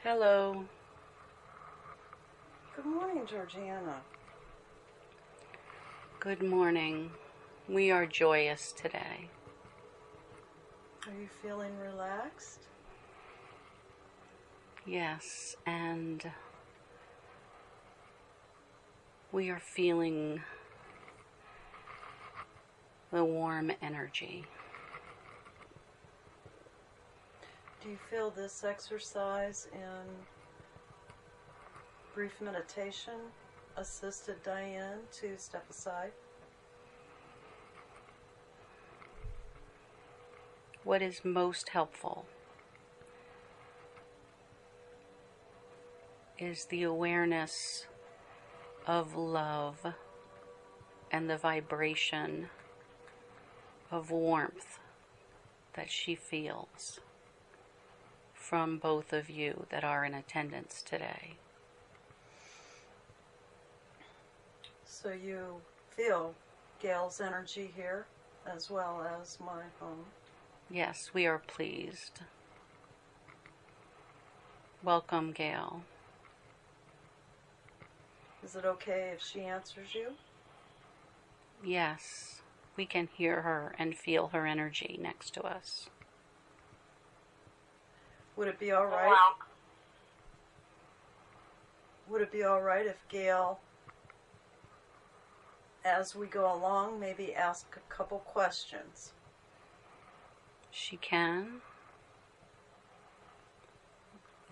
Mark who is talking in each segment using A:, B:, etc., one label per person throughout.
A: Hello.
B: Good morning, Georgiana.
A: Good morning. We are joyous today.
B: Are you feeling relaxed?
A: Yes, and we are feeling the warm energy.
B: Do you feel this exercise in brief meditation assisted Dianne to step aside?
A: What is most helpful is the awareness of love and the vibration of warmth that she feels from both of you that are in attendance today.
B: So you feel Gail's energy here as well as my home.
A: Yes, we are pleased. Welcome, Gail.
B: Is it okay if she answers you?
A: Yes, we can hear her and feel her energy next to us.
B: Would it be all right? Would it be all right if Gail, as we go along, maybe ask a couple questions?
A: She can.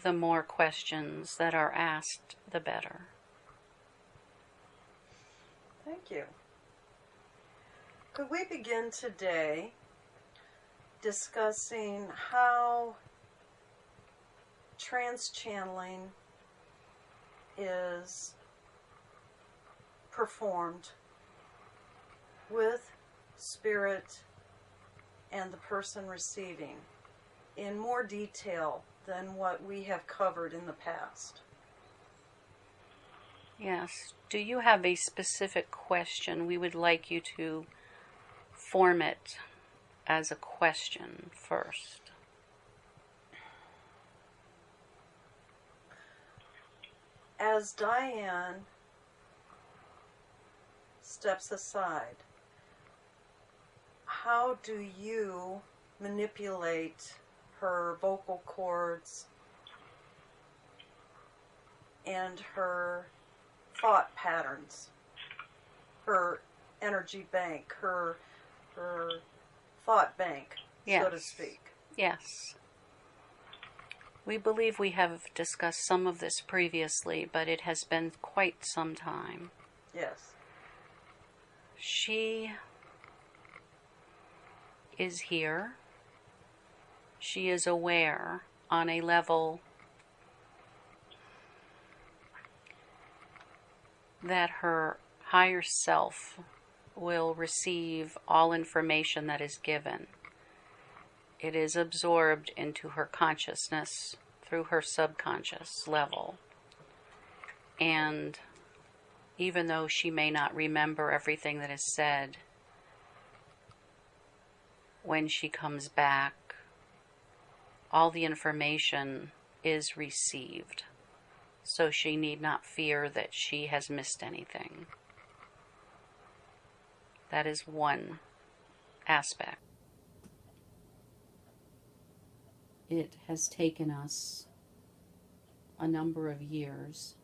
A: The more questions that are asked, the better.
B: Thank you. Could we begin today discussing how trans-channeling is performed with spirit and the person receiving in more detail than what we have covered in the past?
A: Yes. Do you have a specific question? We would like you to form it as a question first.
B: As Dianne steps aside, how do you manipulate her vocal cords and her thought patterns, her energy bank, her thought bank,
A: Yes.
B: so to speak?
A: Yes. We believe we have discussed some of this previously, but it has been quite some time.
B: Yes.
A: She is here. She is aware on a level that her higher self will receive all information that is given. It is absorbed into her consciousness through her subconscious level. And even though she may not remember everything that is said, when she comes back, all the information is received. So she need not fear that she has missed anything. That is one aspect. It has taken us a number of years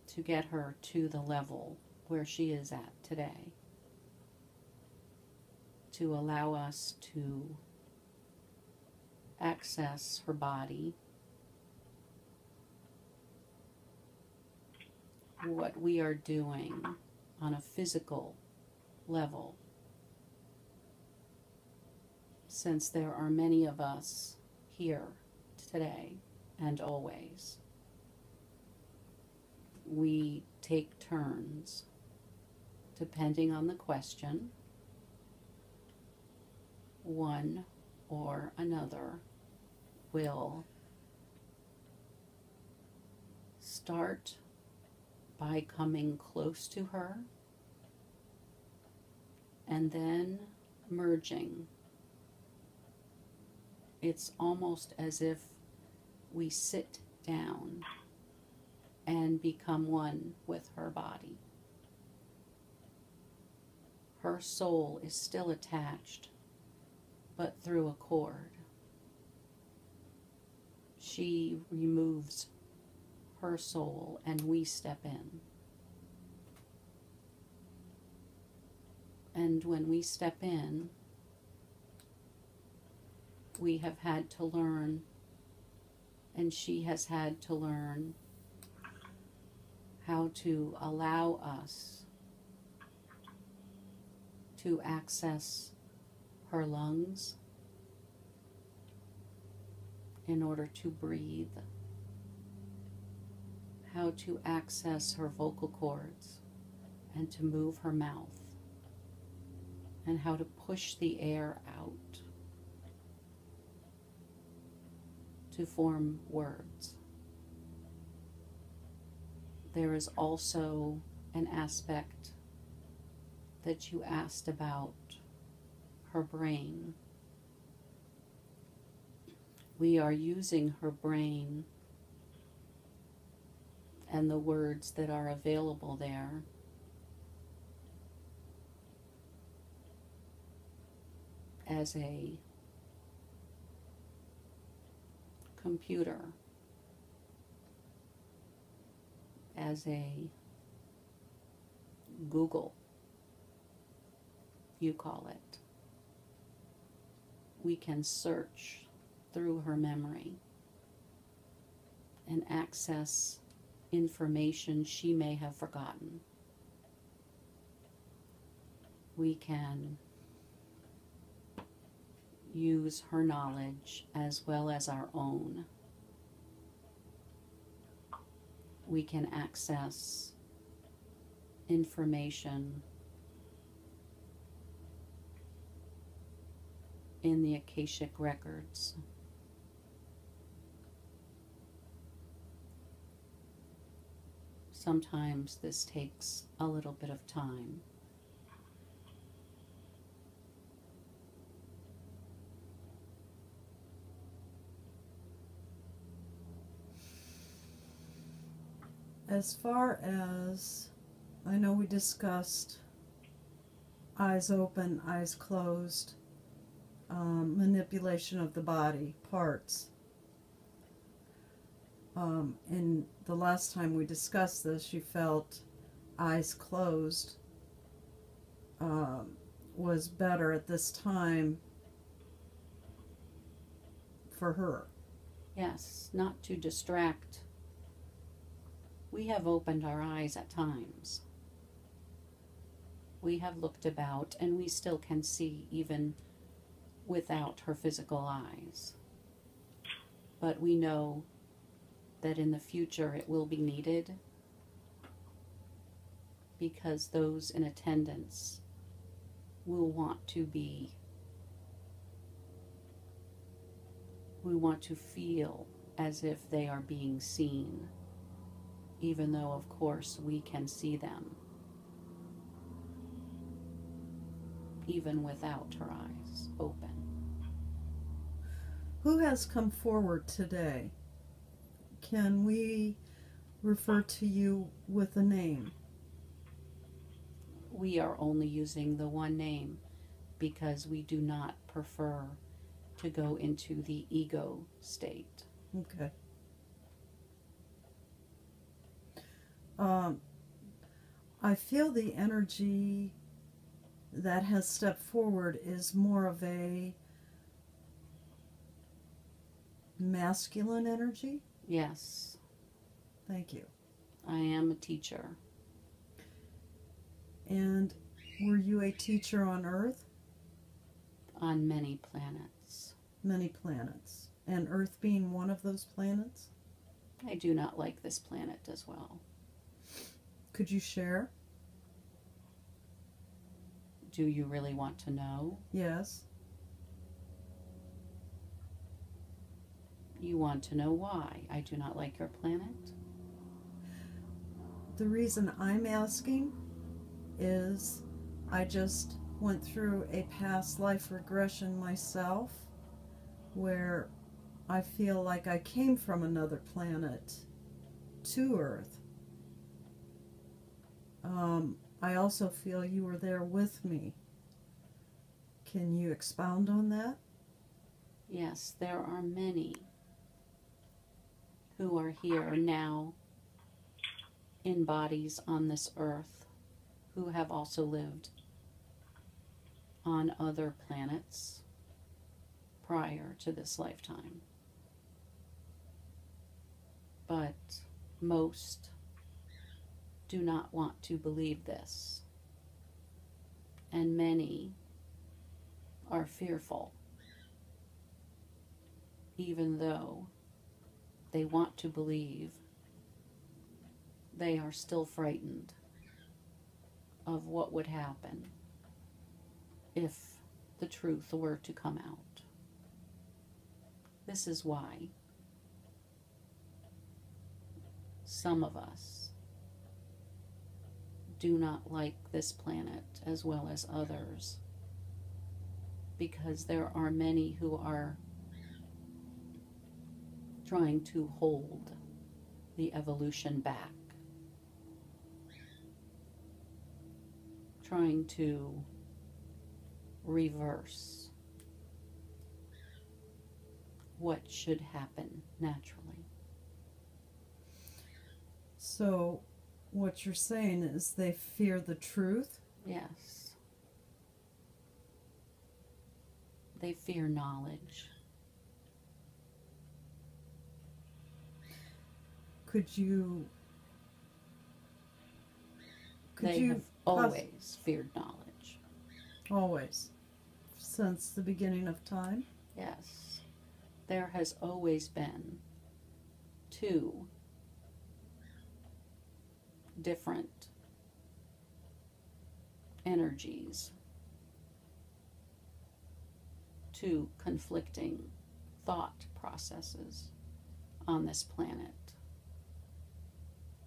A: to get her to the level where she is at today, to allow us to access her body. What we are doing on a physical level, since there are many of us here today and always. We take turns, depending on the question. One or another will start by coming close to her and then merging It's almost as if we sit down and become one with her body. Her soul is still attached, but through a cord. She removes her soul and we step in. And when we step in, we have had to learn, and she has had to learn, how to allow us to access her lungs in order to breathe, how to access her vocal cords and to move her mouth, and how to push the air out to form words. There is also an aspect that you asked about, her brain. We are using her brain and the words that are available there as a computer, as a Google, you call it. We can search through her memory and access information she may have forgotten. We can use her knowledge as well as our own. We can access information in the Akashic records. Sometimes this takes a little bit of time.
B: As far as, I know we discussed eyes open, eyes closed, manipulation of the body, parts. And the last time we discussed this, you felt eyes closed was better at this time for her.
A: Yes, not to distract. We have opened our eyes at times. We have looked about, and we still can see even without her physical eyes. But we know that in the future it will be needed, because those in attendance will want to be, we want to feel as if they are being seen, even though of course we can see them, even without her eyes open.
B: Who has come forward today? Can we refer to you with a name?
A: We are only using the one name because we do not prefer to go into the ego state.
B: Okay. I feel the energy that has stepped forward is more of a masculine energy.
A: Yes.
B: Thank you.
A: I am a teacher.
B: And were you a teacher on Earth?
A: On many planets.
B: Many planets. And Earth being one of those planets?
A: I do not like this planet as well.
B: Could you share?
A: Do you really want to know?
B: Yes.
A: You want to know why I do not like your planet?
B: The reason I'm asking is I just went through a past life regression myself, where I feel like I came from another planet to Earth. I also feel you were there with me. Can you expound on that?
A: Yes, there are many who are here now in bodies on this earth who have also lived on other planets prior to this lifetime. But most do not want to believe this, and many are fearful, even though they want to believe. They are still frightened of what would happen if the truth were to come out. This is why some of us do not like this planet as well as others, because there are many who are trying to hold the evolution back, trying to reverse what should happen naturally.
B: So, what you're saying is they fear the truth?
A: Yes. They fear knowledge. They have always feared knowledge.
B: Always? Since the beginning of time?
A: Yes. There has always been two different energies, two conflicting thought processes on this planet,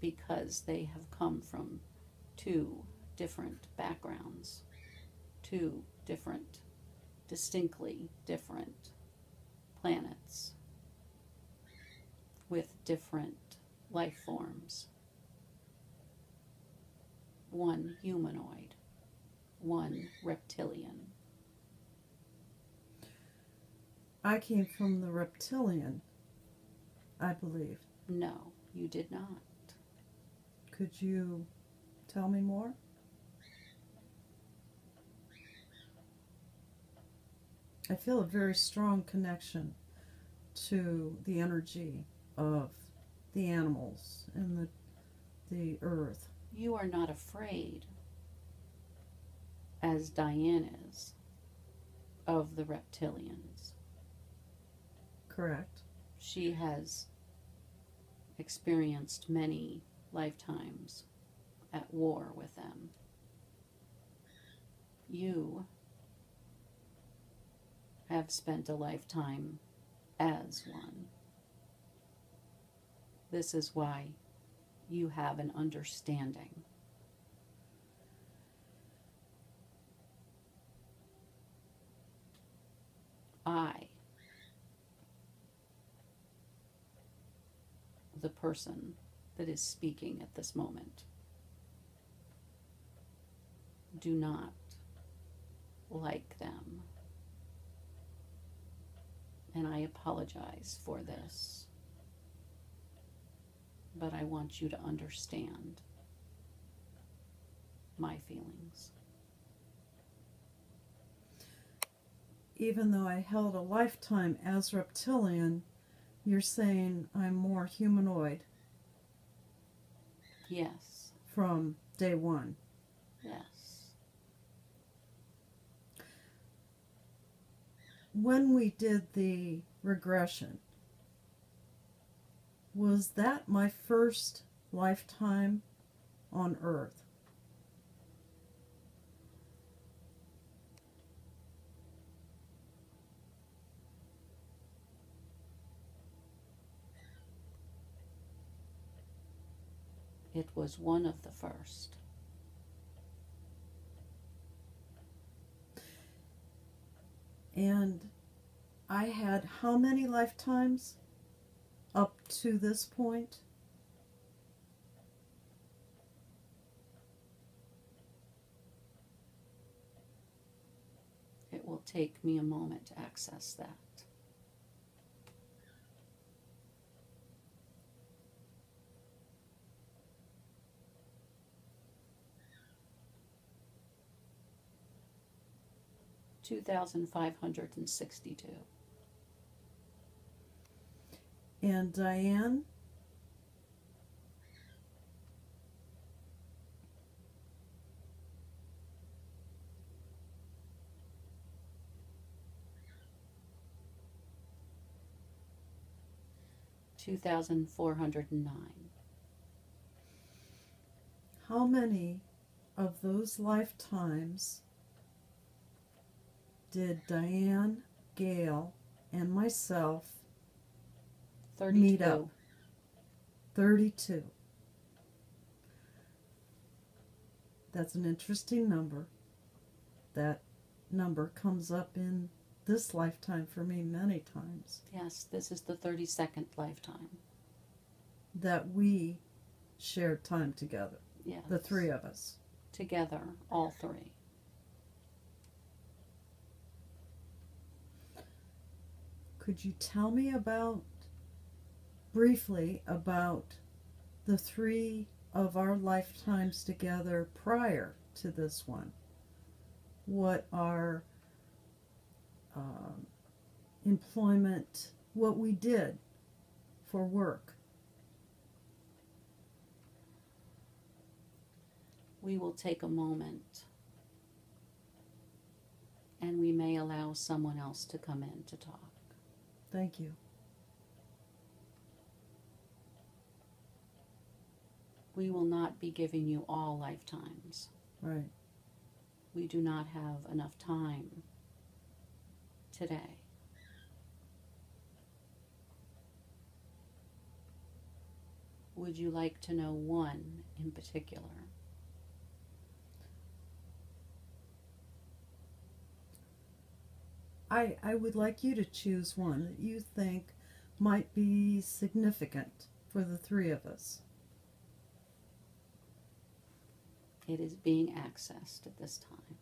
A: because they have come from two different backgrounds, two different, distinctly different planets with different life forms. One humanoid, one reptilian.
B: I came from the reptilian, I believe.
A: No, you did not.
B: Could you tell me more? I feel a very strong connection to the energy of the animals and the earth.
A: You are not afraid, as Dianne is, of the reptilians.
B: Correct.
A: She has experienced many lifetimes at war with them. You have spent a lifetime as one. This is why you have an understanding. I, the person that is speaking at this moment, do not like them. And I apologize for this. But I want you to understand my feelings.
B: Even though I held a lifetime as reptilian, you're saying I'm more humanoid.
A: Yes.
B: From day one.
A: Yes.
B: When we did the regression, was that my first lifetime on Earth?
A: It was one of the first.
B: And I had how many lifetimes up to this point?
A: It will take me a moment to access that. $2,562.
B: And Dianne?
A: $2,409.
B: How many of those lifetimes did Dianne, Gail, and myself
A: 32.
B: meet up? 32. That's an interesting number. That number comes up in this lifetime for me many times.
A: Yes, this is the 32nd lifetime.
B: That we shared time together.
A: Yes.
B: The three of us.
A: Together, all three.
B: Could you tell me briefly about the three of our lifetimes together prior to this one? What our employment, what we did for work?
A: We will take a moment and we may allow someone else to come in to talk.
B: Thank you.
A: We will not be giving you all lifetimes.
B: Right.
A: We do not have enough time today. Would you like to know one in particular?
B: I would like you to choose one that you think might be significant for the three of us.
A: It is being accessed at this time.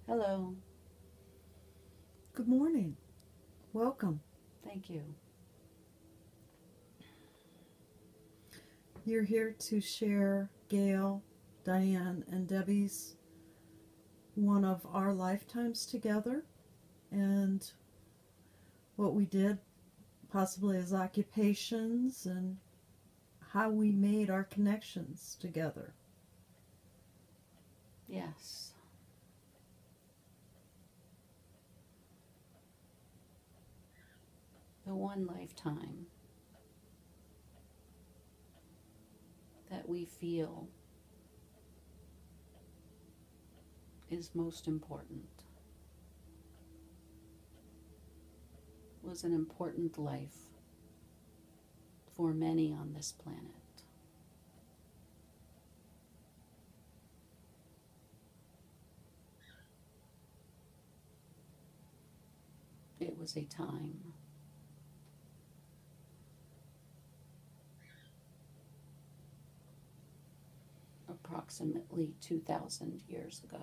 A: Hello.
B: Good morning. Welcome.
A: Thank you.
B: You're here to share Gail, Dianne, and Debbie's one of our lifetimes together and what we did possibly as occupations and how we made our connections together.
A: Yes. The one lifetime that we feel is most important was an important life for many on this planet. It was a time approximately 2,000 years ago.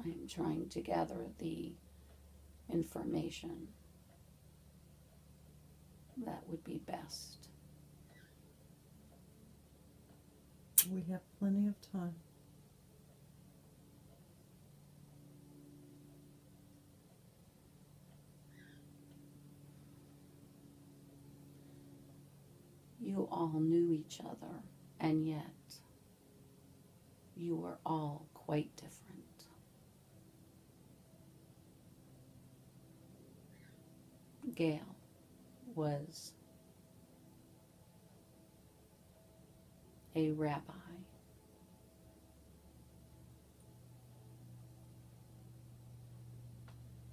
A: I am trying to gather the information that would be best.
B: We have plenty of time.
A: You all knew each other, and yet you were all quite different. Gail was a rabbi.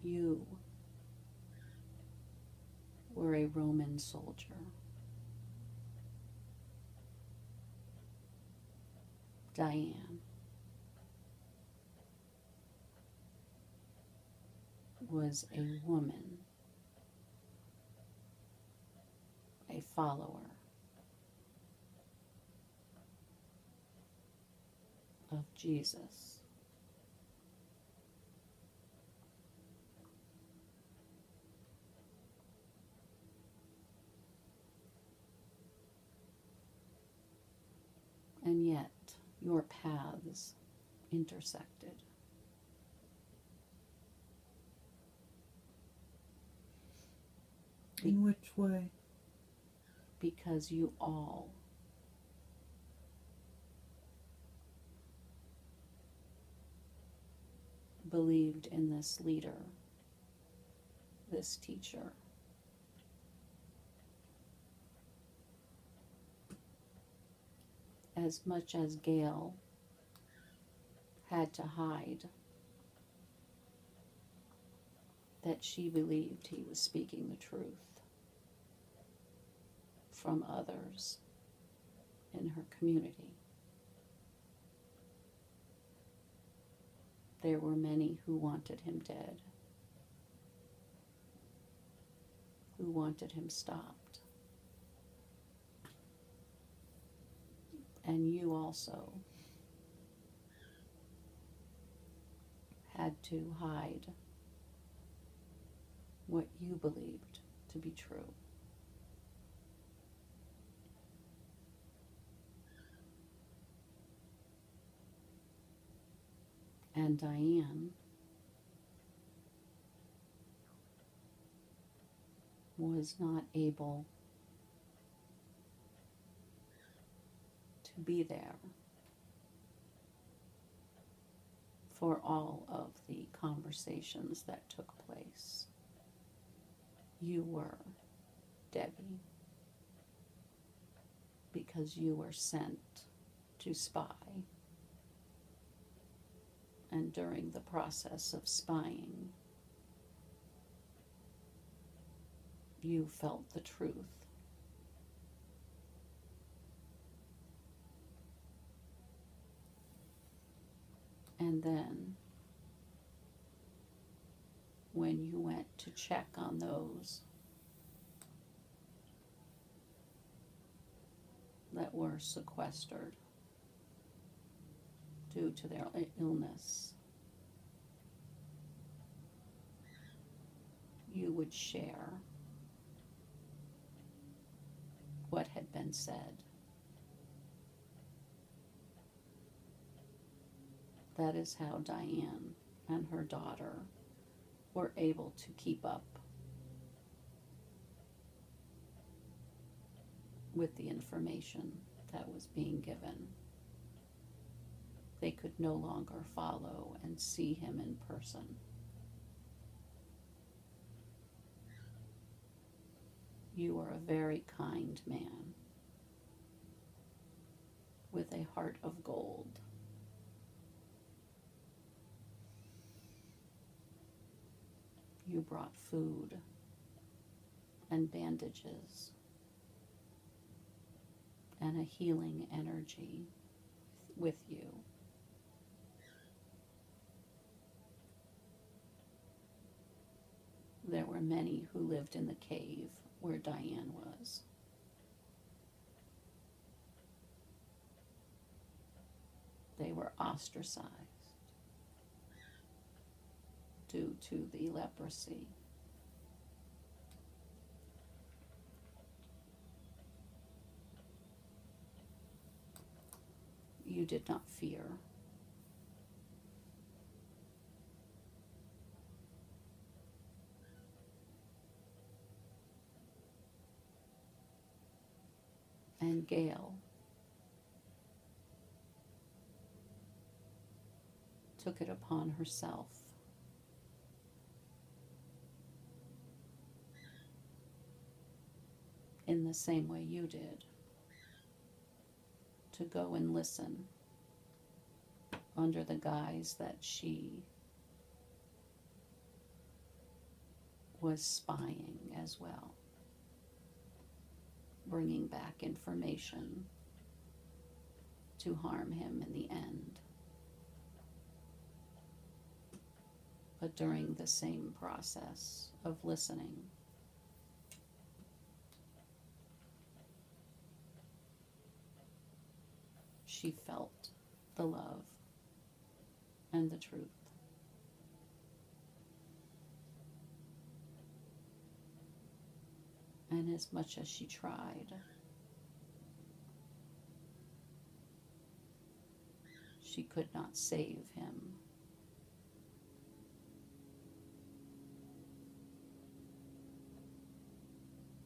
A: You were a Roman soldier. Dianne was a woman, a follower of Jesus. And yet, your paths intersected.
B: In which way?
A: Because you all believed in this leader, this teacher. As much as Gail had to hide that she believed he was speaking the truth from others in her community, there were many who wanted him dead, who wanted him stopped. And you also had to hide what you believed to be true. And Dianne was not able to be there for all of the conversations that took place. You were Debbie because you were sent to spy. And during the process of spying, you felt the truth. And then, when you went to check on those that were sequestered due to their illness, you would share what had been said. That is how Dianne and her daughter were able to keep up with the information that was being given. They could no longer follow and see him in person. You are a very kind man with a heart of gold. You brought food and bandages and a healing energy with you. There were many who lived in the cave where Dianne was. They were ostracized. due to the leprosy. You did not fear. And Gail took it upon herself in the same way you did to go and listen under the guise that she was spying as well, bringing back information to harm him in the end. But during the same process of listening, she felt the love and the truth. And as much as she tried, she could not save him